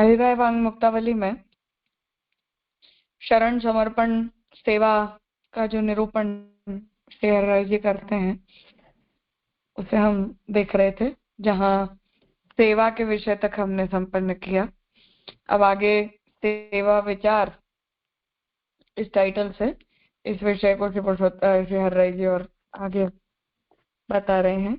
हरिराय वांग मुक्तावली में शरण समर्पण सेवा का जो निरूपण श्री हरिराय जी करते हैं उसे हम देख रहे थे, जहाँ सेवा के विषय तक हमने संपन्न किया। अब आगे सेवा विचार इस टाइटल से इस विषय को श्री हरिराय जी और आगे बता रहे हैं।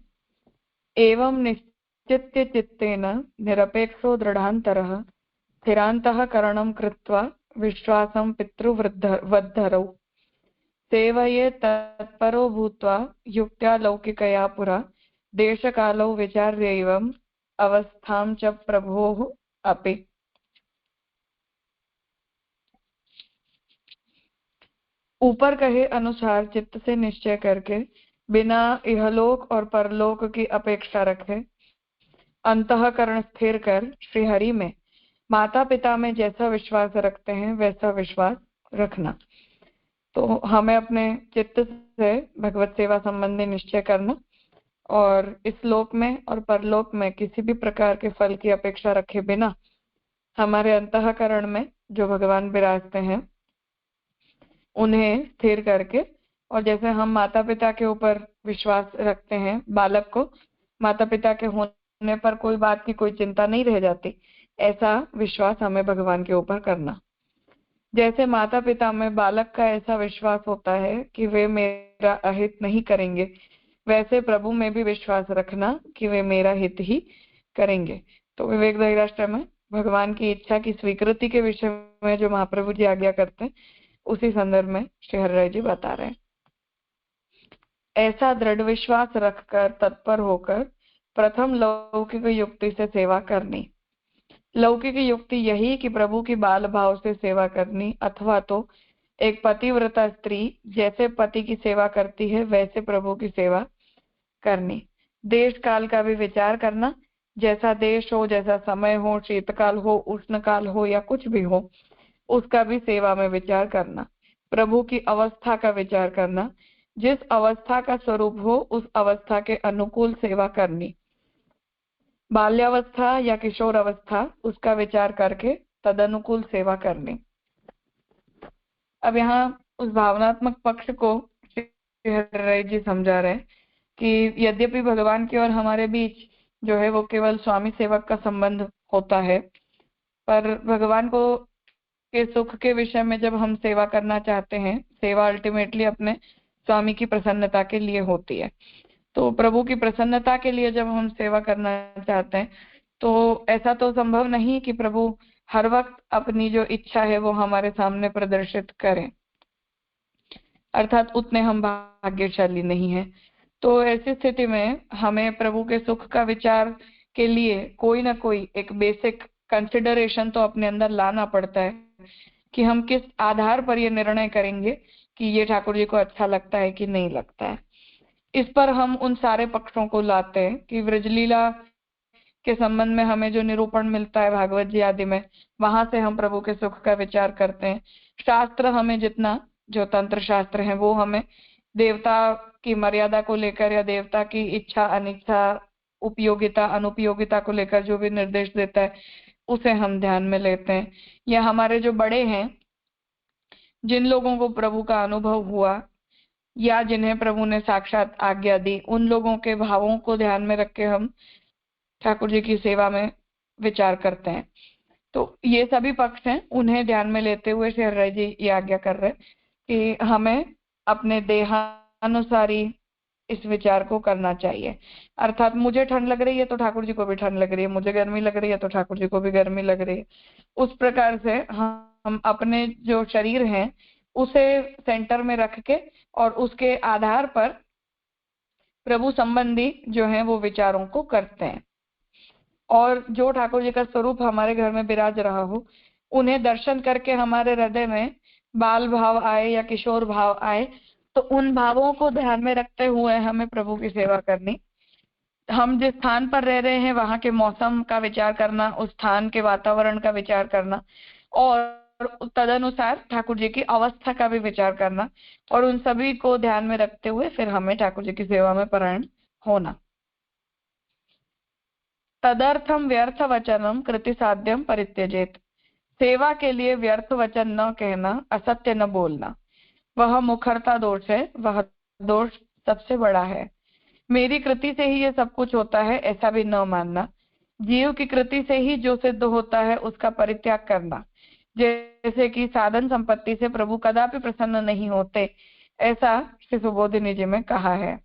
एवं निश्चित्य चित्तेन निरपेक्षो दृढ़ान्तरः स्थिरान्तःकरणं कृत्वा विश्वासं पितृवद्धरौ सेवये तत्परो भूत्वा युक्त्या लौकिकया पुरा देशकालौ विचार्यैवम् अवस्थां च प्रभोः अपि। ऊपर कहे अनुसार चित्त से निश्चय करके बिना इहलोक और परलोक की अपेक्षा रखे अंतःकरण स्थिर कर श्री हरि में माता पिता में जैसा विश्वास रखते हैं वैसा विश्वास रखना। तो हमें अपने चित्त से भगवत सेवा संबंधी निश्चय करना और इस लोक में और परलोक में किसी भी प्रकार के फल की अपेक्षा रखे बिना हमारे अंतःकरण में जो भगवान विराजते हैं उन्हें स्थिर करके, और जैसे हम माता पिता के ऊपर विश्वास रखते हैं, बालक को माता पिता के होने पर कोई बात की कोई चिंता नहीं रह जाती, ऐसा विश्वास हमें भगवान के ऊपर करना। जैसे माता पिता में बालक का ऐसा विश्वास होता है कि वे मेरा अहित नहीं करेंगे, वैसे प्रभु में भी विश्वास रखना कि वे मेरा हित ही करेंगे। तो विवेक धैर्याष्टक में भगवान की इच्छा की स्वीकृति के विषय में जो महाप्रभु जी आज्ञा करते हैं उसी संदर्भ में श्री हरिराय जी बता रहे हैं। ऐसा दृढ़ विश्वास रखकर तत्पर होकर प्रथम लौकिक युक्ति से सेवा करनी। लौकिक युक्ति यही कि प्रभु की बाल भाव से सेवा करनी, अथवा तो एक पतिव्रता स्त्री जैसे पति की सेवा करती है वैसे प्रभु की सेवा करनी। देश काल का भी विचार करना, जैसा देश हो, जैसा समय हो, शीतकाल हो, उष्णकाल हो या कुछ भी हो, उसका भी सेवा में विचार करना। प्रभु की अवस्था का विचार करना, जिस अवस्था का स्वरूप हो उस अवस्था के अनुकूल सेवा करनी। बाल्यावस्था या किशोर अवस्था उसका विचार करके तदनुकूल सेवा करनी। अब यहाँ उस भावनात्मक पक्ष को श्री हरिराय जी समझा रहे हैं कि यद्यपि भगवान की और हमारे बीच जो है वो केवल स्वामी सेवक का संबंध होता है, पर भगवान को के सुख के विषय में जब हम सेवा करना चाहते हैं, सेवा अल्टीमेटली अपने स्वामी की प्रसन्नता के लिए होती है। तो प्रभु की प्रसन्नता के लिए जब हम सेवा करना चाहते हैं तो ऐसा तो संभव नहीं कि प्रभु हर वक्त अपनी जो इच्छा है वो हमारे सामने प्रदर्शित करें, अर्थात उतने हम भाग्यशाली नहीं हैं। तो ऐसी स्थिति में हमें प्रभु के सुख का विचार के लिए कोई ना कोई एक बेसिक कंसिडरेशन तो अपने अंदर लाना पड़ता है कि हम किस आधार पर ये निर्णय करेंगे कि ये ठाकुर जी को अच्छा लगता है कि नहीं लगता है। इस पर हम उन सारे पक्षों को लाते हैं कि व्रजलीला के संबंध में हमें जो निरूपण मिलता है भागवत जी आदि में, वहां से हम प्रभु के सुख का विचार करते हैं। शास्त्र हमें जितना, जो तंत्र शास्त्र है वो हमें देवता की मर्यादा को लेकर या देवता की इच्छा अनिच्छा उपयोगिता अनुपयोगिता को लेकर जो भी निर्देश देता है उसे हम ध्यान में लेते हैं। या हमारे जो बड़े हैं, जिन लोगों को प्रभु का अनुभव हुआ या जिन्हें प्रभु ने साक्षात आज्ञा दी, उन लोगों के भावों को ध्यान में रख के हम ठाकुर जी की सेवा में विचार करते हैं। तो ये सभी पक्ष हैं, उन्हें ध्यान में लेते हुए श्री हरिराय जी ये आज्ञा कर रहे हैं कि हमें अपने देहानुसारी इस विचार को करना चाहिए। अर्थात मुझे ठंड लग रही है तो ठाकुर जी को भी ठंड लग रही है, मुझे गर्मी लग रही है तो ठाकुर जी को भी गर्मी लग रही है। उस प्रकार से हम अपने जो शरीर हैं उसे सेंटर में रख के और उसके आधार पर प्रभु संबंधी जो है वो विचारों को करते हैं। और जो ठाकुर जी का स्वरूप हमारे घर में विराज रहा हो उन्हें दर्शन करके हमारे हृदय में बाल भाव आए या किशोर भाव आए तो उन भावों को ध्यान में रखते हुए हमें प्रभु की सेवा करनी। हम जिस स्थान पर रह रहे हैं वहां के मौसम का विचार करना, उस स्थान के वातावरण का विचार करना और तदनुसार ठाकुर जी की अवस्था का भी विचार करना, और उन सभी को ध्यान में रखते हुए फिर हमें ठाकुर जी की सेवा में परायण होना। तदर्थम व्यर्थ वचनम कृति साध्यम परित्यजेत। सेवा के लिए व्यर्थ वचन न कहना, असत्य न बोलना, वह मुखरता दोष है, वह दोष सबसे बड़ा है। मेरी कृति से ही ये सब कुछ होता है ऐसा भी न मानना। जीव की कृति से ही जो सिद्ध होता है उसका परित्याग करना, जैसे कि साधन संपत्ति से प्रभु कदापि प्रसन्न नहीं होते, ऐसा श्री सुबोधिनी जी में कहा है।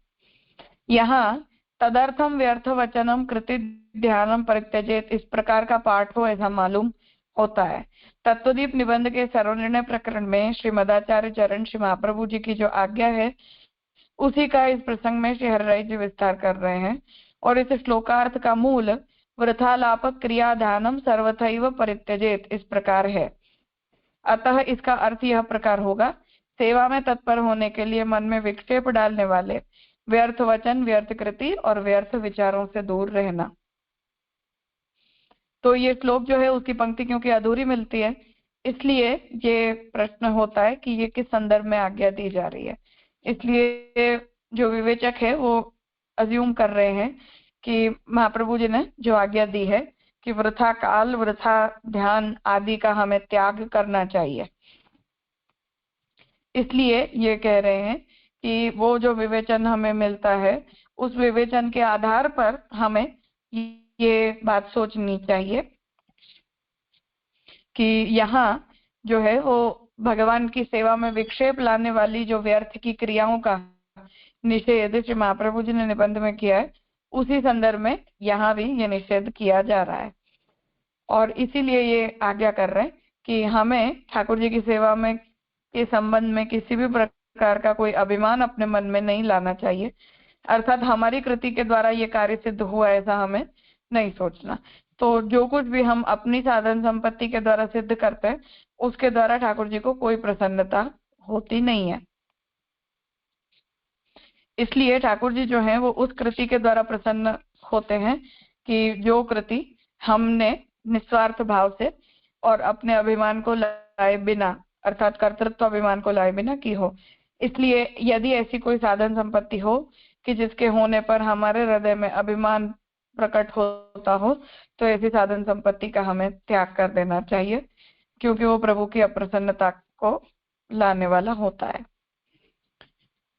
यहाँ तदर्थम व्यर्थ वचनम कृति ध्यानम परित्यजेत इस प्रकार का पाठ हो ऐसा मालूम होता है। तत्वदीप निबंध के सर्वनिर्णय प्रकरण में श्रीमदाचार्य चरण श्री महाप्रभु जी की जो आज्ञा है उसी का इस प्रसंग में श्री हरिराय जी विस्तार कर रहे हैं। और इस श्लोकार्थ का मूल वृथालाप क्रिया ध्यानम सर्वथैव परित्यजेत इस प्रकार है। अतः इसका अर्थ यह प्रकार होगा, सेवा में तत्पर होने के लिए मन में विक्षेप डालने वाले व्यर्थ वचन, व्यर्थ कृति और व्यर्थ विचारों से दूर रहना। तो ये श्लोक जो है उसकी पंक्ति क्योंकि अधूरी मिलती है, इसलिए ये प्रश्न होता है कि ये किस संदर्भ में आज्ञा दी जा रही है। इसलिए जो विवेचक है वो अज्यूम कर रहे हैं कि महाप्रभु जी ने जो आज्ञा दी है कि वृथा काल, वृथा ध्यान आदि का हमें त्याग करना चाहिए, इसलिए ये कह रहे हैं कि वो जो विवेचन हमें मिलता है उस विवेचन के आधार पर हमें ये बात सोचनी चाहिए कि यहाँ जो है वो भगवान की सेवा में विक्षेप लाने वाली जो व्यर्थ की क्रियाओं का निषेध श्री महाप्रभु जी ने निबंध में किया है, उसी संदर्भ में यहाँ भी ये निषेध किया जा रहा है। और इसीलिए ये आज्ञा कर रहे हैं कि हमें ठाकुर जी की सेवा में के संबंध में किसी भी प्रकार का कोई अभिमान अपने मन में नहीं लाना चाहिए, अर्थात हमारी कृति के द्वारा ये कार्य सिद्ध हुआ ऐसा हमें नहीं सोचना। तो जो कुछ भी हम अपनी साधन संपत्ति के द्वारा सिद्ध करते हैं उसके द्वारा ठाकुर जी को कोई प्रसन्नता होती नहीं है। इसलिए ठाकुर जी जो है वो उस कृति के द्वारा प्रसन्न होते हैं कि जो कृति हमने निस्वार्थ भाव से और अपने अभिमान को लाए बिना, अर्थात कर्तृत्व अभिमान को लाए बिना की हो। इसलिए यदि ऐसी कोई साधन संपत्ति हो कि जिसके होने पर हमारे हृदय में अभिमान प्रकट होता हो, तो ऐसी साधन संपत्ति का हमें त्याग कर देना चाहिए, क्योंकि वो प्रभु की अप्रसन्नता को लाने वाला होता है।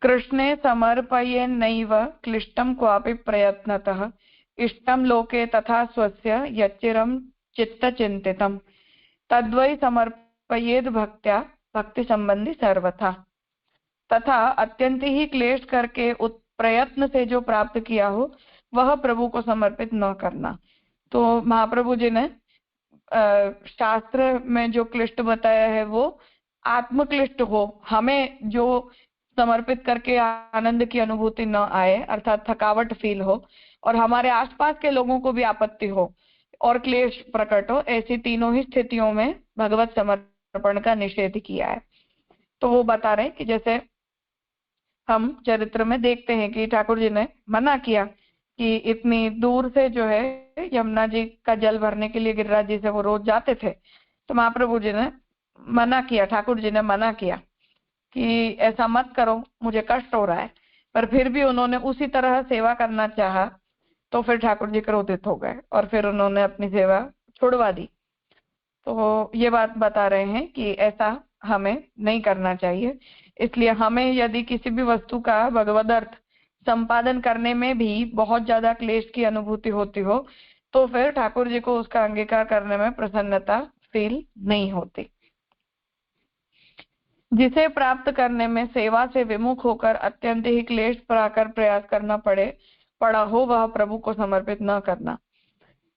कृष्णे समर्पयेन्नैव क्लिष्टं क्वापि प्रयत्नतः इष्टं लोके तथा स्वस्य यच्चिरं चित्तचिन्तितं तद्वै समर्पयेद् भक्त्या भक्ति संबंधी सर्वथा। तथा अत्यंत ही क्लेश करके प्रयत्न से जो प्राप्त किया हो वह प्रभु को समर्पित न करना। तो महाप्रभु जी ने शास्त्र में जो क्लिष्ट बताया है वो आत्मक्लिष्ट हो, हमें जो समर्पित करके आनंद की अनुभूति न आए, अर्थात थकावट फील हो और हमारे आसपास के लोगों को भी आपत्ति हो और क्लेश प्रकट हो, ऐसी तीनों ही स्थितियों में भगवत समर्पण का निषेध किया है। तो वो बता रहे हैं कि जैसे हम चरित्र में देखते हैं कि ठाकुर जी ने मना किया कि इतनी दूर से जो है यमुना जी का जल भरने के लिए गिरिराज जी से वो रोज जाते थे, तो महाप्रभु जी ने मना किया, ठाकुर जी ने मना किया कि ऐसा मत करो, मुझे कष्ट हो रहा है। पर फिर भी उन्होंने उसी तरह सेवा करना चाहा, तो फिर ठाकुर जी क्रोधित हो गए और फिर उन्होंने अपनी सेवा छुड़वा दी। तो ये बात बता रहे हैं कि ऐसा हमें नहीं करना चाहिए। इसलिए हमें यदि किसी भी वस्तु का भगवदर्थ संपादन करने में भी बहुत ज्यादा क्लेश की अनुभूति होती हो, तो फिर ठाकुर जी को उसका अंगीकार करने में प्रसन्नता फील नहीं होती। जिसे प्राप्त करने में सेवा से विमुख होकर अत्यंत ही क्लेश पराकर प्रयास करना पड़ा हो, वह प्रभु को समर्पित न करना।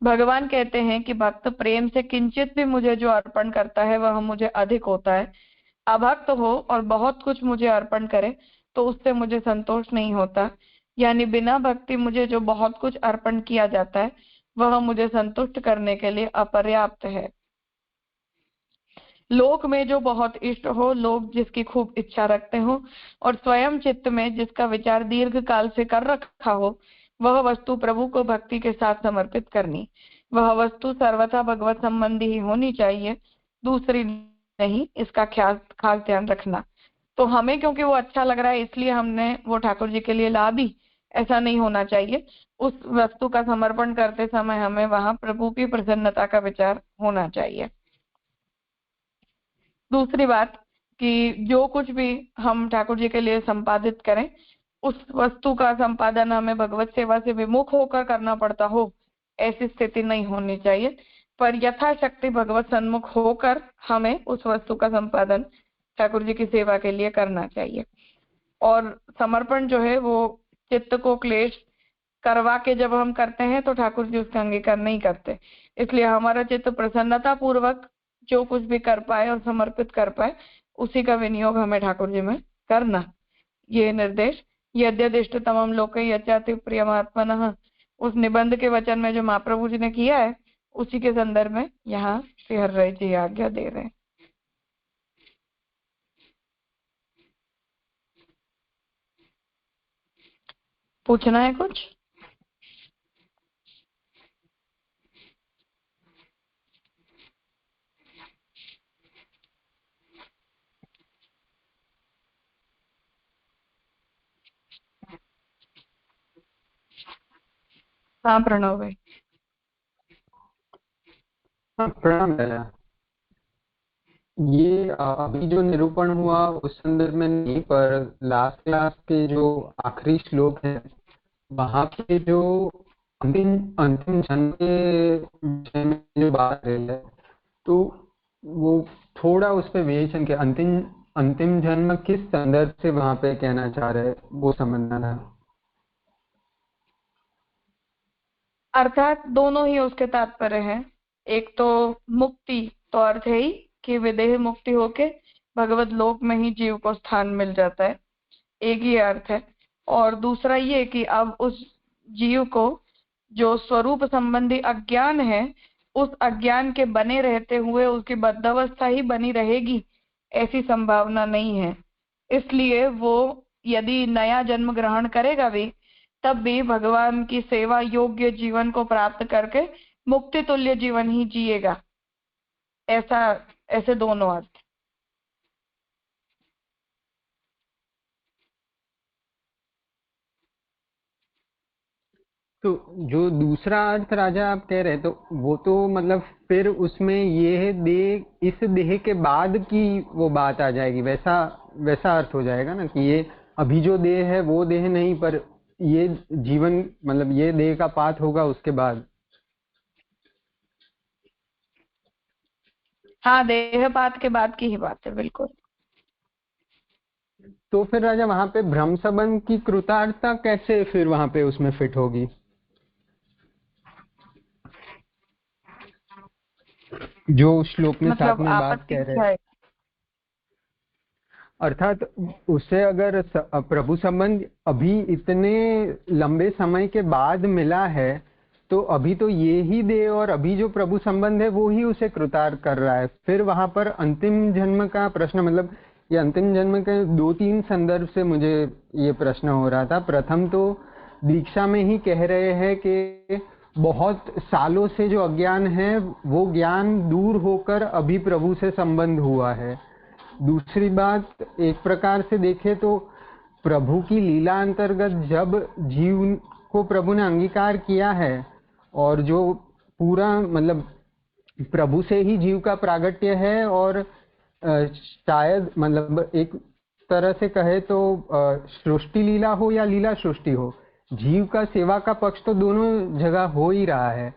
भगवान कहते हैं कि भक्त प्रेम से किंचित भी मुझे जो अर्पण करता है वह मुझे अधिक होता है। अभक्त हो और बहुत कुछ मुझे अर्पण करे तो उससे मुझे संतोष नहीं होता, यानी बिना भक्ति मुझे जो बहुत कुछ अर्पण किया जाता है वह मुझे संतुष्ट करने के लिए अपर्याप्त है। लोक में जो बहुत इष्ट हो, लोग जिसकी खूब इच्छा रखते हो और स्वयं चित्त में जिसका विचार दीर्घ काल से कर रखा हो, वह वस्तु प्रभु को भक्ति के साथ समर्पित करनी। वह वस्तु सर्वथा भगवत संबंधी ही होनी चाहिए, दूसरी नहीं, इसका खास ध्यान रखना। तो हमें क्योंकि वो अच्छा लग रहा है इसलिए हमने वो ठाकुर जी के लिए ला दी, ऐसा नहीं होना चाहिए। उस वस्तु का समर्पण करते समय हमें वहां प्रभु की प्रसन्नता का विचार होना चाहिए। दूसरी बात कि जो कुछ भी हम ठाकुर जी के लिए संपादित करें, उस वस्तु का संपादन हमें भगवत सेवा से विमुख होकर करना पड़ता हो, ऐसी स्थिति नहीं होनी चाहिए। पर यथाशक्ति भगवत सन्मुख होकर हमें उस वस्तु का संपादन ठाकुर जी की सेवा के लिए करना चाहिए। और समर्पण जो है वो चित्त को क्लेश करवा के जब हम करते हैं तो ठाकुर जी उसका अंगीकार नहीं करते। इसलिए हमारा चित्त प्रसन्नता पूर्वक जो कुछ भी कर पाए और समर्पित कर पाए, उसी का विनियोग हमें ठाकुर जी में करना। ये निर्देश यद्यदिष्टतमं लोके यच्चाति प्रियमात्मनः, उस निबंध के वचन में जो महाप्रभु जी ने किया है, उसी के संदर्भ में यहाँ श्री हरिराय जी आज्ञा दे रहे हैं। पूछना है कुछ? हाँ प्रणव भाई। हाँ प्रणाम दादा। ये अभी जो निरूपण हुआ उस संदर्भ में नहीं, पर लास्ट क्लास के जो आखिरी श्लोक है वहां पे जो अंतिम अंतिम जन्म के विषय में जो बात रही है, तो वो थोड़ा उस पे वेरिएशन के अंतिम अंतिम जन्म किस संदर्भ से वहां पे कहना चाह रहे हैं वो समझना था। अर्थात दोनों ही उसके तात्पर्य हैं। एक तो मुक्ति तो अर्थ है ही कि विदेह मुक्ति होके भगवत लोक में ही जीव को स्थान मिल जाता है, एक ही अर्थ है। और दूसरा ये कि अब उस जीव को जो स्वरूप संबंधी अज्ञान है, उस अज्ञान के बने रहते हुए उसकी बद्धावस्था ही बनी रहेगी, ऐसी संभावना नहीं है। इसलिए वो यदि नया जन्म ग्रहण करेगा भी, तब भी भगवान की सेवा योग्य जीवन को प्राप्त करके मुक्ति तुल्य जीवन ही जिएगा। ऐसा, ऐसे दोनों अर्थ। तो जो दूसरा अर्थ राजा आप कह रहे, तो वो तो मतलब फिर उसमें ये देह इस देह के बाद की वो बात आ जाएगी, वैसा वैसा अर्थ हो जाएगा ना कि ये अभी जो देह है वो देह नहीं, पर ये जीवन मतलब ये देह का पात होगा उसके बाद। हाँ, देहपात के बाद की ही बात है, बिल्कुल। तो फिर राजा वहां पे भ्रम संबंध की कृतार्थता कैसे फिर वहां पे उसमें फिट होगी, जो श्लोक में साथ मतलब में बात आपत्ति कह रहे? क्या है? अर्थात उससे अगर प्रभु संबंध अभी इतने लंबे समय के बाद मिला है, तो अभी तो ये ही दे और अभी जो प्रभु संबंध है वो ही उसे कृतार्थ कर रहा है। फिर वहां पर अंतिम जन्म का प्रश्न, मतलब ये अंतिम जन्म के 2-3 संदर्भ से मुझे ये प्रश्न हो रहा था। प्रथम तो दीक्षा में ही कह रहे हैं कि बहुत सालों से जो अज्ञान है वो ज्ञान दूर होकर अभी प्रभु से संबंध हुआ है। दूसरी बात, एक प्रकार से देखें तो प्रभु की लीला अंतर्गत जब जीव को प्रभु ने अंगीकार किया है और जो पूरा मतलब प्रभु से ही जीव का प्रागट्य है, और शायद मतलब एक तरह से कहे तो सृष्टि लीला हो या लीला सृष्टि हो, जीव का सेवा का पक्ष तो दोनों जगह हो ही रहा है।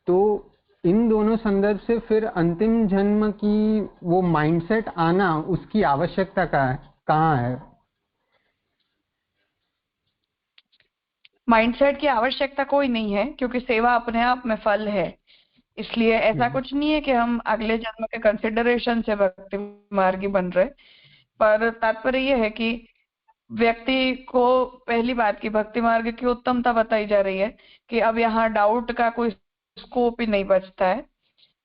तो इन दोनों संदर्भ से फिर अंतिम जन्म की वो माइंडसेट आना, उसकी आवश्यकता कहाँ है? माइंडसेट की आवश्यकता कोई नहीं है, क्योंकि सेवा अपने आप में फल है। इसलिए ऐसा कुछ नहीं है कि हम अगले जन्म के कंसिडरेशन से भक्ति मार्गी बन रहे। पर तात्पर्य यह है कि व्यक्ति को पहली बात की भक्ति मार्ग की उत्तमता बताई जा रही है कि अब यहाँ डाउट का कोई स्कोप ही नहीं बचता है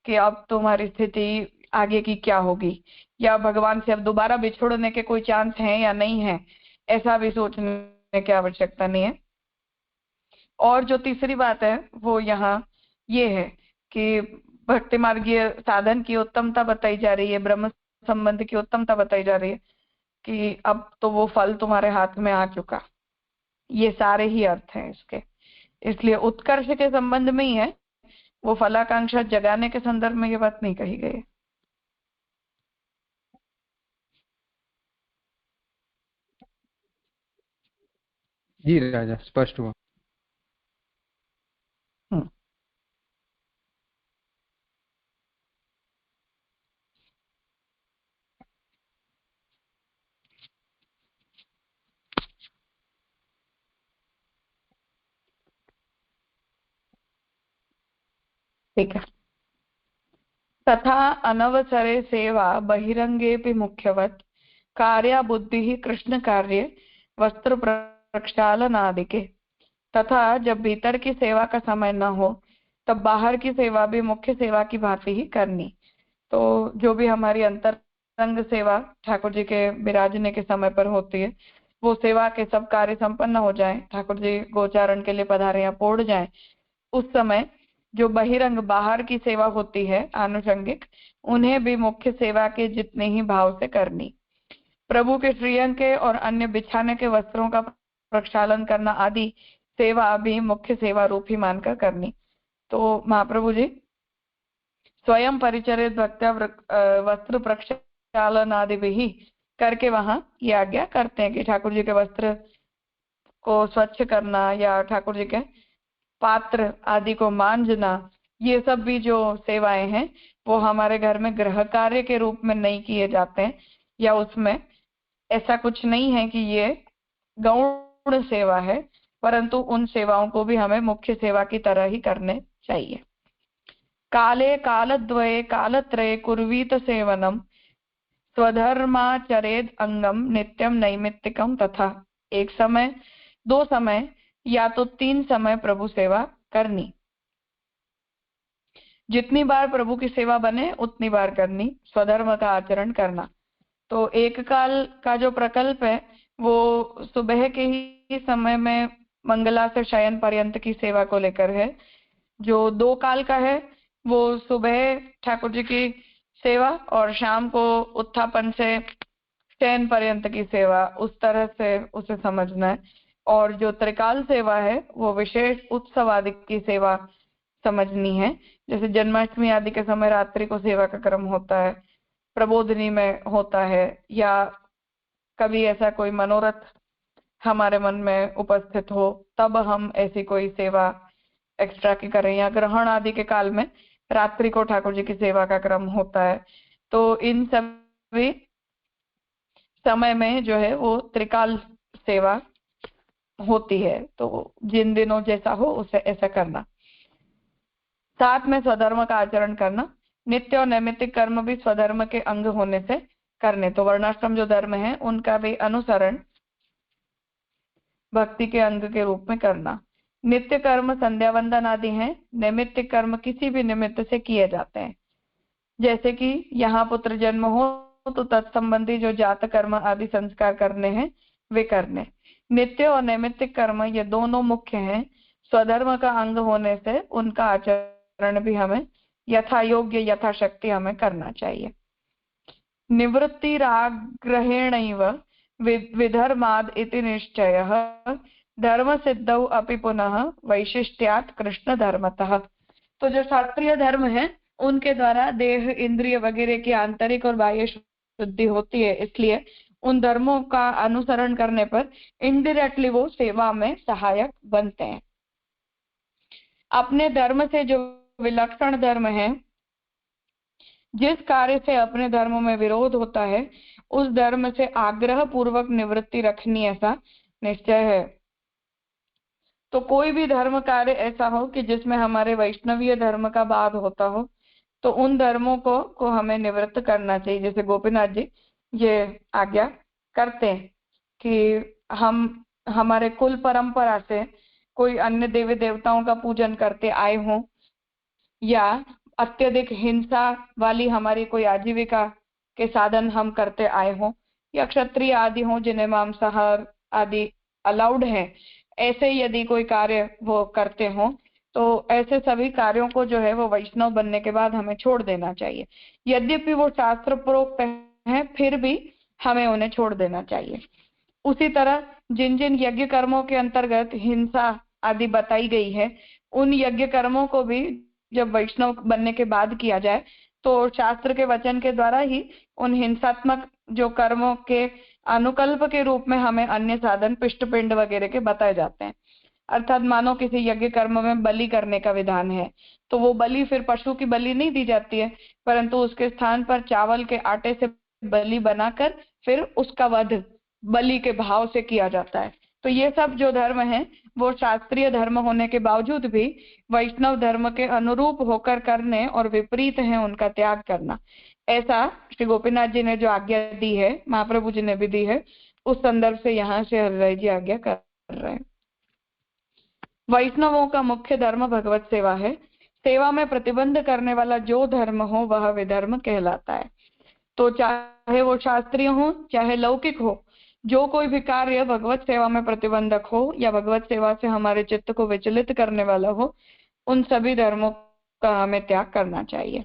कि अब तुम्हारी स्थिति आगे की क्या होगी, या भगवान से अब दोबारा बिछुड़ने के कोई चांस है या नहीं है, ऐसा भी सोचने की आवश्यकता नहीं है। और जो तीसरी बात है वो यहाँ ये है कि भक्ति मार्गीय साधन की उत्तमता बताई जा रही है, ब्रह्म संबंध की उत्तमता बताई जा रही है कि अब तो वो फल तुम्हारे हाथ में आ चुका। ये सारे ही अर्थ हैं इसके। इसलिए उत्कर्ष के संबंध में ही है, वो फलाकांक्षा जगाने के संदर्भ में ये बात नहीं कही गई है। जी राजा, स्पष्ट हुआ। हम्म, ठीक है। तथा अनवसरे सेवा बहिरंगेऽपि मुख्यवत् कार्या बुद्धि कृष्ण कार्य वस्त्र प्रक्षालनादिके। तथा जब भीतर की सेवा का समय न हो तब बाहर की सेवा भी मुख्य सेवा की भांति ही करनी। तो जो भी हमारी अंतरंग सेवा ठाकुर जी के विराजने के समय पर होती है, वो सेवा के सब कार्य संपन्न हो जाएं, ठाकुर जी गोचारण के लिए पधारे या पोड़ जाएं, उस समय जो बहिरंग बाहर की सेवा होती है आनुषंगिक, उन्हें भी मुख्य सेवा के जितने ही भाव से करनी। प्रभु के श्रीअंग के और अन्य बिछाने के वस्त्रों का प्रक्षालन करना आदि सेवा भी मुख्य सेवा रूप ही मानकर करनी। तो महाप्रभु जी स्वयं परिचरित भक्त्या वस्त्र प्रक्षालन आदि भी करके वहां ये आज्ञा करते हैं कि ठाकुर जी के वस्त्र को स्वच्छ करना या ठाकुर जी के पात्र आदि को मांजना, ये सब भी जो सेवाएं हैं वो हमारे घर में गृह कार्य के रूप में नहीं किए जाते हैं, या उसमें ऐसा कुछ नहीं है कि ये गौण सेवा है, परंतु उन सेवाओं को भी हमें मुख्य सेवा की तरह ही करने चाहिए। काले कालद्वये कालत्रये कुर्वीत सेवनम स्वधर्माचरेद अंगम नित्यम नैमित्तिकम। तथा एक समय, दो समय या तो 3 समय प्रभु सेवा करनी। जितनी बार प्रभु की सेवा बने उतनी बार करनी, स्वधर्म का आचरण करना। तो एक काल का जो प्रकल्प है वो सुबह के ही समय में मंगला से शयन पर्यंत की सेवा को लेकर है। जो 2 काल का है वो सुबह ठाकुर जी की सेवा और शाम को उत्थापन से शयन पर्यंत की सेवा, उस तरह से उसे समझना है। और जो त्रिकाल सेवा है वो विशेष उत्सव आदि की सेवा समझनी है। जैसे जन्माष्टमी आदि के समय रात्रि को सेवा का क्रम होता है, प्रबोधनी में होता है, या कभी ऐसा कोई मनोरथ हमारे मन में उपस्थित हो तब हम ऐसी कोई सेवा एक्स्ट्रा की करें, या ग्रहण आदि के काल में रात्रि को ठाकुर जी की सेवा का क्रम होता है। तो इन सभी समय में जो है वो त्रिकाल सेवा होती है। तो जिन दिनों जैसा हो उसे ऐसा करना। साथ में स्वधर्म का आचरण करना, नित्य और नैमित्तिक कर्म भी स्वधर्म के अंग होने से करने। तो वर्णाश्रम जो धर्म है उनका भी अनुसरण भक्ति के अंग के रूप में करना। नित्य कर्म संध्या वंदन आदि हैं, नैमित्तिक कर्म किसी भी निमित्त से किए जाते हैं। जैसे कि यहाँ पुत्र जन्म हो तो तत्संबंधी जो जात कर्म आदि संस्कार करने हैं वे करने। नित्य और नैमित्तिक कर्म ये दोनों मुख्य हैं, स्वधर्म का अंग होने से उनका आचरण भी हमें यथा योग्य यथाशक्ति हमें करना चाहिए। निवृत्तिराग्रहेणैव विधर्माद् इति निश्चयः धर्म सिद्धौ अपि पुनः वैशिष्ट्यात् कृष्ण धर्मतः। तो जो शास्त्रीय धर्म है उनके द्वारा देह इंद्रिय वगैरह की आंतरिक और बाह्य शुद्धि होती है, इसलिए उन धर्मों का अनुसरण करने पर इनडायरेक्टली वो सेवा में सहायक बनते हैं। अपने धर्म से जो विलक्षण धर्म है, जिस कार्य से अपने धर्म में विरोध होता है उस धर्म से आग्रह पूर्वक निवृत्ति रखनी, ऐसा निश्चय है। तो कोई भी धर्म कार्य ऐसा हो कि जिसमें हमारे वैष्णवीय धर्म का बाध होता हो तो उन धर्मों को हमें निवृत्त करना चाहिए। जैसे गोपीनाथ जी ये आज्ञा करते हैं कि हम हमारे कुल परंपरा से कोई अन्य देवी देवताओं का पूजन करते आए हों, या अत्यधिक हिंसा वाली हमारी कोई आजीविका के साधन हम करते आए हों, या क्षत्रिय आदि हों जिन्हें मांसाहार आदि अलाउड है, ऐसे यदि कोई कार्य वो करते हों तो ऐसे सभी कार्यों को जो है वो वैष्णव बनने के बाद हमें छोड़ देना चाहिए। यद्यपि वो शास्त्र प्रोक्त है फिर भी हमें उन्हें छोड़ देना चाहिए। उसी तरह जिन जिन यज्ञ कर्मों के अंतर्गत हिंसा आदि बताई गई है, उन यज्ञ कर्मों को भी जब वैष्णव बनने के बाद किया जाए तो शास्त्र के वचन के द्वारा ही उन हिंसात्मक जो कर्मों के अनुकल्प के रूप में हमें अन्य साधन पिष्ट पिंड वगैरह के बताए जाते हैं। अर्थात मानो किसी यज्ञ कर्म में बलि करने का विधान है, तो वो बलि फिर पशु की बलि नहीं दी जाती है, परंतु उसके स्थान पर चावल के आटे से बलि बनाकर फिर उसका वध बलि के भाव से किया जाता है। तो ये सब जो धर्म है वो शास्त्रीय धर्म होने के बावजूद भी वैष्णव धर्म के अनुरूप होकर करने और विपरीत है उनका त्याग करना, ऐसा श्री गोपीनाथ जी ने जो आज्ञा दी है, महाप्रभु जी ने भी दी है, उस संदर्भ से यहाँ से हरिराय जी आज्ञा कर रहे हैं। वैष्णवों का मुख्य धर्म भगवत सेवा है। सेवा में प्रतिबंध करने वाला जो धर्म हो वह विधर्म कहलाता है। तो चाहे वो शास्त्रीय हो चाहे लौकिक हो, जो कोई भी कार्य भगवत सेवा में प्रतिबंधक हो या भगवत सेवा से हमारे चित्त को विचलित करने वाला हो, उन सभी धर्मों का हमें त्याग करना चाहिए।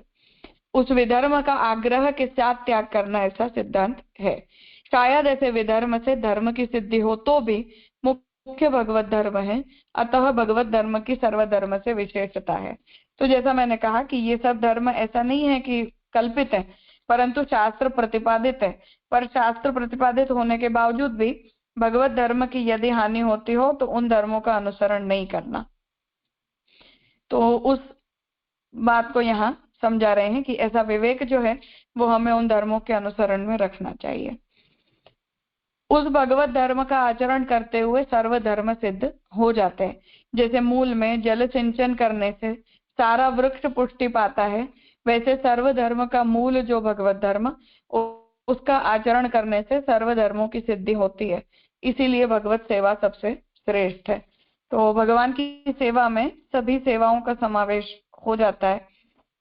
उस विधर्म का आग्रह के साथ त्याग करना, ऐसा सिद्धांत है। शायद ऐसे विधर्म से धर्म की सिद्धि हो तो भी मुख्य भगवत धर्म है, अतः भगवत धर्म की सर्वधर्म से विशेषता है। तो जैसा मैंने कहा कि ये सब धर्म ऐसा नहीं है कि कल्पित है, परंतु शास्त्र प्रतिपादित है। पर शास्त्र प्रतिपादित होने के बावजूद भी भगवत धर्म की यदि हानि होती हो तो उन धर्मों का अनुसरण नहीं करना। तो उस बात को यहाँ समझा रहे हैं कि ऐसा विवेक जो है वो हमें उन धर्मों के अनुसरण में रखना चाहिए। उस भगवत धर्म का आचरण करते हुए सर्वधर्म सिद्ध हो जाते हैं। जैसे मूल में जल सिंचन करने से सारा वृक्ष पुष्टि पाता है, वैसे सर्वधर्म का मूल जो भगवत धर्म, उसका आचरण करने से सर्वधर्मों की सिद्धि होती है। इसीलिए भगवत सेवा सबसे श्रेष्ठ है। तो भगवान की सेवा में सभी सेवाओं का समावेश हो जाता है,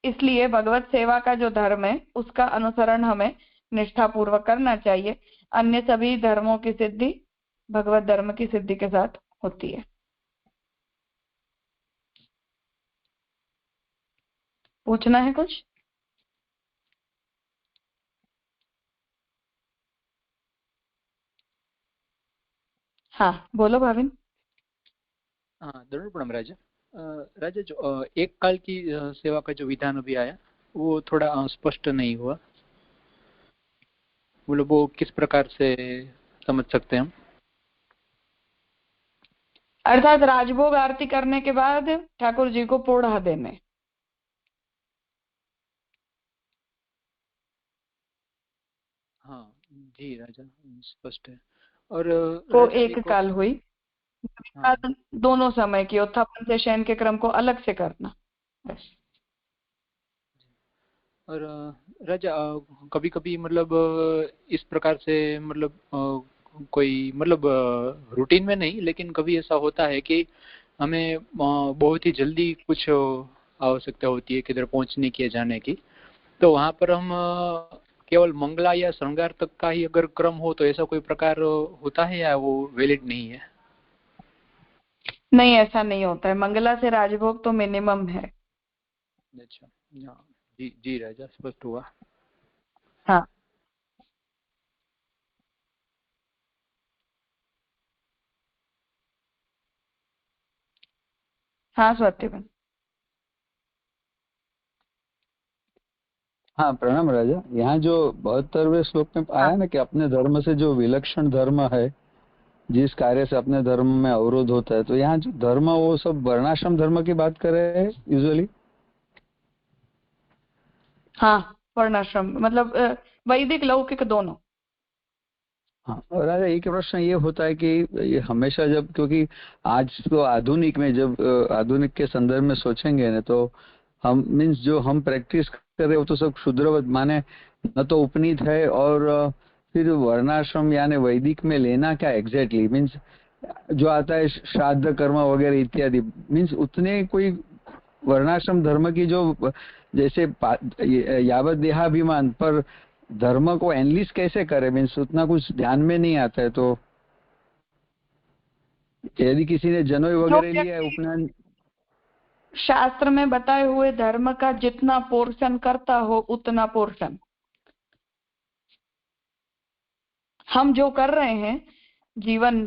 इसलिए भगवत सेवा का जो धर्म है उसका अनुसरण हमें निष्ठापूर्वक करना चाहिए। अन्य सभी धर्मों की सिद्धि भगवत धर्म की सिद्धि के साथ होती है। पूछना है कुछ? हाँ बोलो भाविन। हाँ जरूर प्रणाम राजा। राजा जो एक काल की सेवा का जो विधान अभी आया वो थोड़ा स्पष्ट नहीं हुआ, बोलो वो किस प्रकार से समझ सकते हैं हम? अर्थात राजभोग आरती करने के बाद ठाकुर जी को पोढ़ा देने। हाँ जी राजा, स्पष्ट है। और वो राजा एक काल हुई। हाँ, दोनों समय की उत्थापन से शयन के क्रम को अलग से करना। बस। और राजा कभी कभी मतलब इस प्रकार से मतलब कोई मतलब रूटीन में नहीं, लेकिन कभी ऐसा होता है कि हमें बहुत ही जल्दी कुछ आवश्यकता होती है किधर पहुंचने की या जाने की, तो वहां पर हम केवल मंगला या श्रृंगार तक का ही अगर क्रम हो तो ऐसा कोई प्रकार होता है या वो वैलिड नहीं है? नहीं, ऐसा नहीं होता है। मंगला से राजभोग तो मिनिमम है। अच्छा, हाँ जी जी राजा, स्पष्ट हुआ। हाँ हाँ सत्यवन। हाँ प्रणाम राजा। यहाँ जो 72वें श्लोक में हाँ आया ना कि अपने धर्म से जो विलक्षण धर्म है, जिस कार्य से अपने धर्म में अवरोध होता है, तो यहाँ जो धर्म वो सब वर्णाश्रम धर्म की बात कर रहे हैं यूजुअली। हाँ, वर्णाश्रम मतलब वैदिक लौकिक दोनों। हाँ, और राजा एक प्रश्न ये होता है कि ये हमेशा जब, क्योंकि आज तो आधुनिक में जब आधुनिक के संदर्भ में सोचेंगे ना, तो हम मीन्स जो हम प्रैक्टिस कर रहे हैं वो तो सब शूद्रवत माने, न तो उपनीत है, और फिर वर्णाश्रम यानी वैदिक में लेना क्या एग्जैक्टली मीन्स जो आता है श्राद्ध कर्म वगैरह इत्यादि, मीन्स उतने कोई वर्णाश्रम धर्म की जो जैसे यावत देहाभिमान पर धर्म को एनलिस्ट कैसे करे, मीन्स उतना कुछ ध्यान में नहीं आता है। तो यदि किसी ने जनेऊ जो वगैरह लिया है, व्यक्ति उपनयन, शास्त्र में बताए हुए धर्म का जितना पोर्शन करता हो उतना पोर्शन हम जो कर रहे हैं जीवन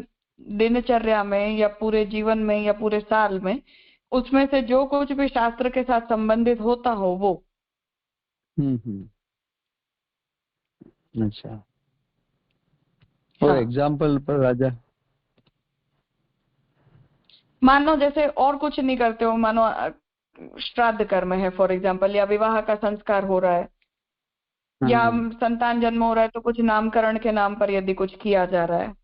दिनचर्या में या पूरे जीवन में या पूरे साल में, उसमें से जो कुछ भी शास्त्र के साथ संबंधित होता हो वो। अच्छा, और हाँ। एग्जाम्पल पर राजा? मानो जैसे और कुछ नहीं करते हो, मानो श्राद्ध कर्म है फॉर एग्जाम्पल, या विवाह का संस्कार हो रहा है, या संतान जन्म हो रहा है तो कुछ नामकरण के नाम पर यदि कुछ किया जा रहा है,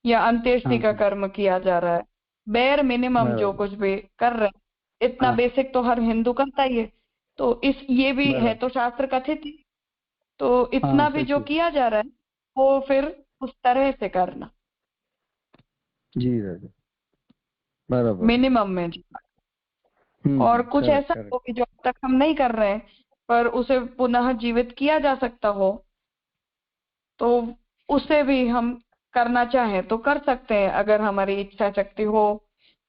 या अंत्येष्टि का कर्म किया जा रहा है, बेयर मिनिमम जो कुछ भी कर रहे हैं, इतना बेसिक तो हर हिंदू करता ही है। तो ये भी है तो शास्त्र कथित ही, तो इतना भी जो किया जा रहा है वो फिर उस तरह से करना। जी राजा, बराबर, मिनिमम में जी। और कुछ ऐसा हो कि जो अब तक हम नहीं कर रहे हैं पर उसे पुनः जीवित किया जा सकता हो, तो उसे भी हम करना चाहें तो कर सकते हैं अगर हमारी इच्छा शक्ति हो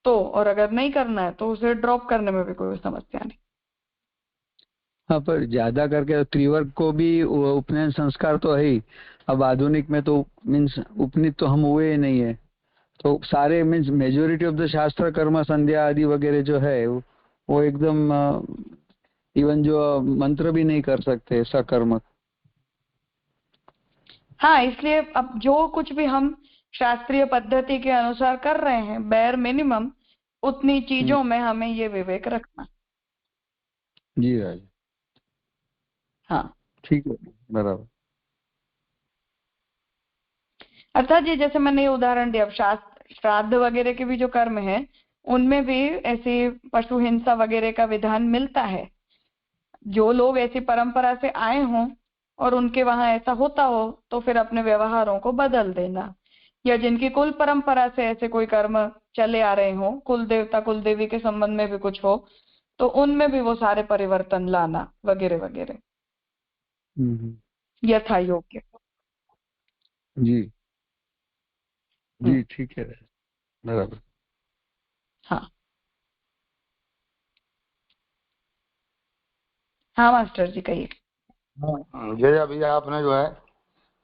तो, और अगर नहीं करना है तो उसे ड्रॉप करने में भी कोई समस्या नहीं। हाँ, पर ज्यादा करके त्रिवर्ग को भी उपनयन संस्कार तो है ही। अब आधुनिक में तो मीन्स उपनीत तो हम हुए ही नहीं है, तो सारे मीन्स मेजोरिटी ऑफ द शास्त्र कर्म संध्या आदि वगैरह जो है वो एकदम इवन जो मंत्र भी नहीं कर सकते ऐसा कर्म। हाँ, इसलिए अब जो कुछ भी हम शास्त्रीय पद्धति के अनुसार कर रहे हैं, बेयर मिनिमम उतनी चीजों में हमें ये विवेक रखना। जी राज, हाँ ठीक है, बराबर। अर्थात जी जैसे मैंने ये उदाहरण दिया, अब श्राद्ध वगैरह के भी जो कर्म है उनमें भी ऐसी पशु हिंसा वगैरह का विधान मिलता है। जो लोग ऐसी परंपरा से आए हों और उनके वहां ऐसा होता हो तो फिर अपने व्यवहारों को बदल देना, या जिनकी कुल परंपरा से ऐसे कोई कर्म चले आ रहे हो, कुल देवता कुल देवी के संबंध में भी कुछ हो तो उनमें भी वो सारे परिवर्तन लाना वगैरह वगैरह यथा योग्य। जी जी, ठीक है, बराबर। हाँ हाँ मास्टर जी कहिए। जय भैया, आपने जो है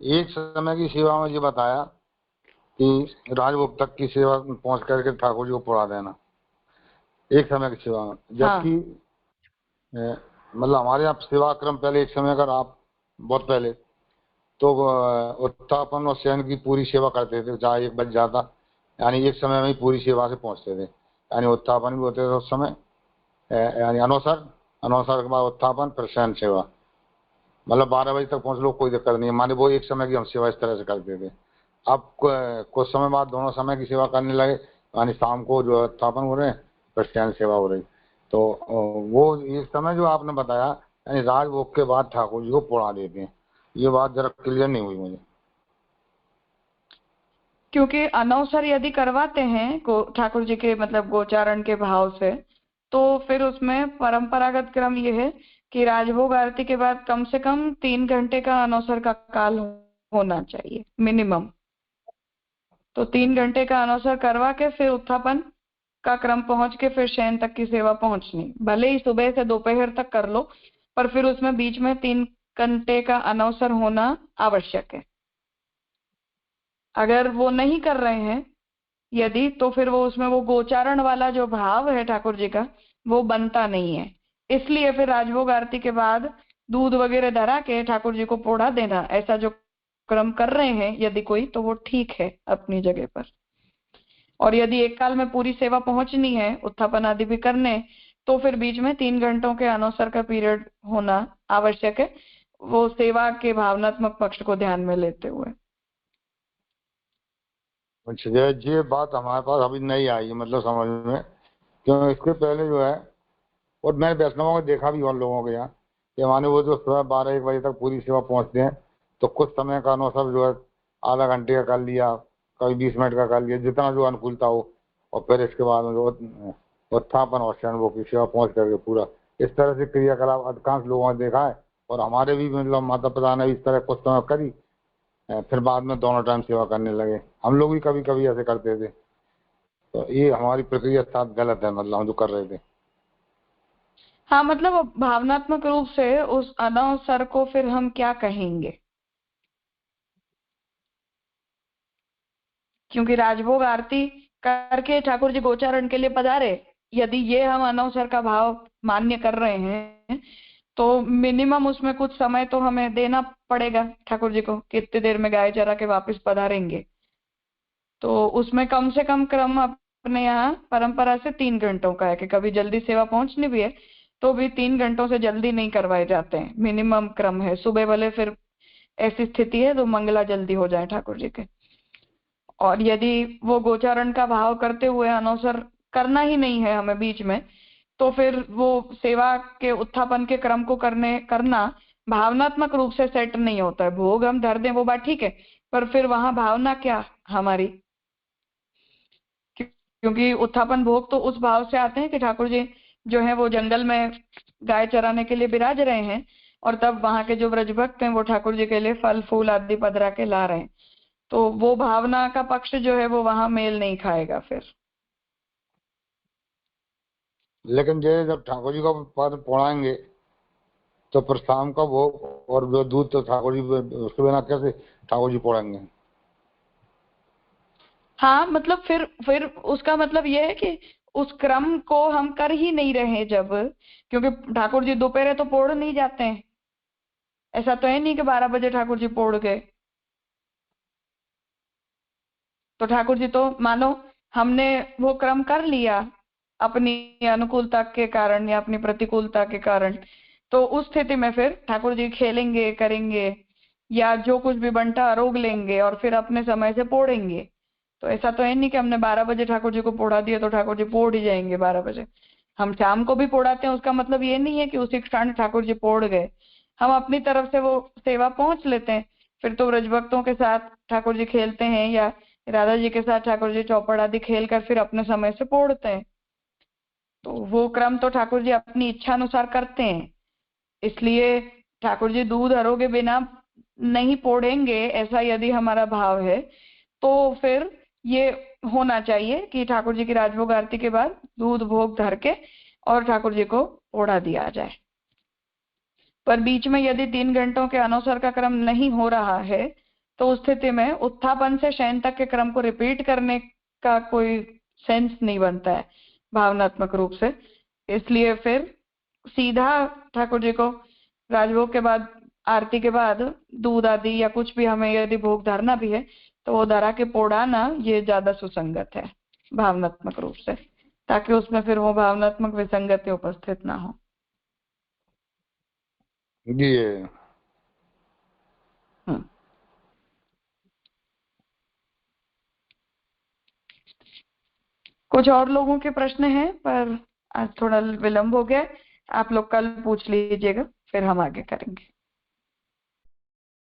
एक समय की सेवा में ये बताया कि राजभोग तक की सेवा पहुंच करके ठाकुर जी को पुरा देना, एक समय की सेवा में, जबकि मतलब हमारे यहाँ सेवा क्रम पहले एक समय अगर आप बहुत पहले तो उत्थापन और शयन की पूरी सेवा करते थे, जहाँ एक बज जाता यानी एक समय में ही पूरी सेवा से पहुंचते थे, यानी उत्थापन भी होते थे उस समय, यानी अनवसर के बाद उत्थापन फिर शयन सेवा, मतलब 12 बजे तक पहुंच लो कोई दिक्कत नहीं है, माने वो एक समय की हम सेवा इस तरह से करते थे। अब कुछ समय बाद दोनों समय की सेवा करने लगे, यानी शाम को जो उत्थापन हो रहे हैं फिर शयन सेवा हो रही, तो वो एक समय जो आपने बताया यानी राजभोग के बाद ठाकुर जी को पुरा देते हैं, ये बात जरा क्लियर नहीं हुई मुझे। क्योंकि अनवसर यदि करवाते हैं ठाकुर जी के मतलब गोचारण के भाव से, तो फिर उसमें परंपरागत क्रम ये है कि राजभोग आरती के बाद कम से कम 3 घंटे का अनवसर का काल होना चाहिए मिनिमम। तो 3 घंटे का अनवसर करवा के फिर उत्थापन का क्रम पहुंच के फिर शयन तक की सेवा पहुंचनी, भले ही सुबह से दोपहर तक कर लो पर फिर उसमें बीच में 3 घंटे का अनवसर होना आवश्यक है। अगर वो नहीं कर रहे हैं यदि, तो फिर वो उसमें वो गोचारण वाला जो भाव है ठाकुर जी का वो बनता नहीं है। इसलिए फिर राजभोग आरती के बाद दूध वगैरह धरा के ठाकुर जी को पोढ़ा देना, ऐसा जो क्रम कर रहे हैं यदि कोई, तो वो ठीक है अपनी जगह पर। और यदि एक काल में पूरी सेवा पहुंचनी है, उत्थापन आदि भी करने, तो फिर बीच में 3 घंटों के अनवसर का पीरियड होना आवश्यक है, वो सेवा के भावनात्मक पक्ष को ध्यान में लेते हुए। अच्छा, ये बात हमारे पास अभी नहीं आई है मतलब समझ में, क्यों इसके पहले जो है, और मैंने वैष्णवों को देखा भी और लोगों के यहाँ कि माने वो जो सुबह 12-1 बजे तक पूरी सेवा पहुंचते हैं तो कुछ समय का अनवसर जो है आधा घंटे का कर लिया, कभी 20 मिनट का कर लिया, जितना जो अनुकूलता हो, और फिर इसके बाद में जो उत्थापन और शयन वो की सेवा पहुंच करके पूरा इस तरह से क्रियाकलाप अधिकांश लोगों ने देखा है, और हमारे भी मतलब माता पिता ने भी इस तरह कुछ समय करी, फिर बाद में दोनों टाइम सेवा करने लगे। हम लोग भी कभी कभी ऐसे करते थे, तो ये हमारी प्रक्रिया साथ गलत है, मतलब हम जो कर रहे थे। हाँ, मतलब भावनात्मक रूप से उस अनवसर को फिर हम क्या कहेंगे, क्योंकि राजभोग आरती करके ठाकुर जी गोचारण के लिए पधारे। यदि ये हम अनवसर का भाव मान्य कर रहे हैं तो मिनिमम उसमें कुछ समय तो हमें देना पड़ेगा ठाकुर जी को, कितनी देर में गाय चरा के वापस पधारेंगे। तो उसमें कम से कम क्रम अपने यहाँ परंपरा से 3 घंटों का है कि कभी जल्दी सेवा पहुंचनी भी है तो भी 3 घंटों से जल्दी नहीं करवाए जाते हैं, मिनिमम क्रम है। सुबह वाले फिर ऐसी स्थिति है तो मंगला जल्दी हो जाए ठाकुर जी के। और यदि वो गोचारण का भाव करते हुए अनवसर करना ही नहीं है हमें बीच में, तो फिर वो सेवा के उत्थापन के क्रम को करना भावनात्मक रूप से सेट नहीं होता है। भोग हम धर दें वो बात ठीक है, पर फिर वहां भावना क्या हमारी, क्योंकि उत्थापन भोग तो उस भाव से आते हैं कि ठाकुर जी जो है वो जंगल में गाय चराने के लिए विराज रहे हैं और तब वहां के जो व्रजभक्त हैं वो ठाकुर जी के लिए फल फूल आदि पधरा के ला रहे हैं। तो वो भावना का पक्ष जो है वो वहां मेल नहीं खाएगा फिर। लेकिन जब ठाकुर जी को पद पौड़ाएंगे तो फिर शाम का भोग और जो दूध तो ठाकुर जी उसके बिना कैसे ठाकुर जी पौड़ाएंगे? हाँ, मतलब फिर उसका मतलब ये है कि उस क्रम को हम कर ही नहीं रहे जब, क्योंकि ठाकुर जी दोपहर तो पोड़ नहीं जाते हैं। ऐसा तो है नहीं कि 12 बजे ठाकुर जी पोड़ गए। तो ठाकुर जी तो मानो हमने वो क्रम कर लिया अपनी अनुकूलता के कारण या अपनी प्रतिकूलता के कारण, तो उस स्थिति में फिर ठाकुर जी खेलेंगे करेंगे या जो कुछ भी बंटा रोग लेंगे और फिर अपने समय से पोड़ेंगे। तो ऐसा तो है नहीं कि हमने 12 बजे ठाकुर जी को पोड़ा दिया तो ठाकुर जी पोड़ ही जाएंगे 12 बजे। हम शाम को भी पोड़ाते हैं, उसका मतलब ये नहीं है कि उसी क्षण ठाकुर जी पोड़ गए। हम अपनी तरफ से वो सेवा पहुंच लेते हैं, फिर तो ब्रजभक्तों के साथ ठाकुर जी खेलते हैं या राधा जी के साथ ठाकुर जी चौपड़ आदि खेल कर फिर अपने समय से पोड़ते हैं। तो वो क्रम तो ठाकुर जी अपनी इच्छा अनुसार करते हैं। इसलिए ठाकुर जी दूध हरोगे बिना नहीं पोड़ेंगे ऐसा यदि हमारा भाव है तो फिर ये होना चाहिए कि ठाकुर जी की राजभोग आरती के बाद दूध भोग धर के और ठाकुर जी को पोड़ा दिया जाए। पर बीच में यदि 3 घंटों के अनवसर का क्रम नहीं हो रहा है तो उस स्थिति में उत्थापन से शयन तक के क्रम को रिपीट करने का कोई सेंस नहीं बनता है भावनात्मक रूप से। इसलिए फिर सीधा ठाकुर जी को राजभोग के बाद आरती के बाद दूध आदि या कुछ भी हमें यदि भोग धरना भी है तो वो धरा के पोड़ाना ये ज्यादा सुसंगत है भावनात्मक रूप से, ताकि उसमें फिर वो भावनात्मक विसंगति उपस्थित ना हो। जी कुछ और लोगों के प्रश्न हैं पर आज थोड़ा विलंब हो गया, आप लोग कल पूछ लीजिएगा फिर हम आगे करेंगे।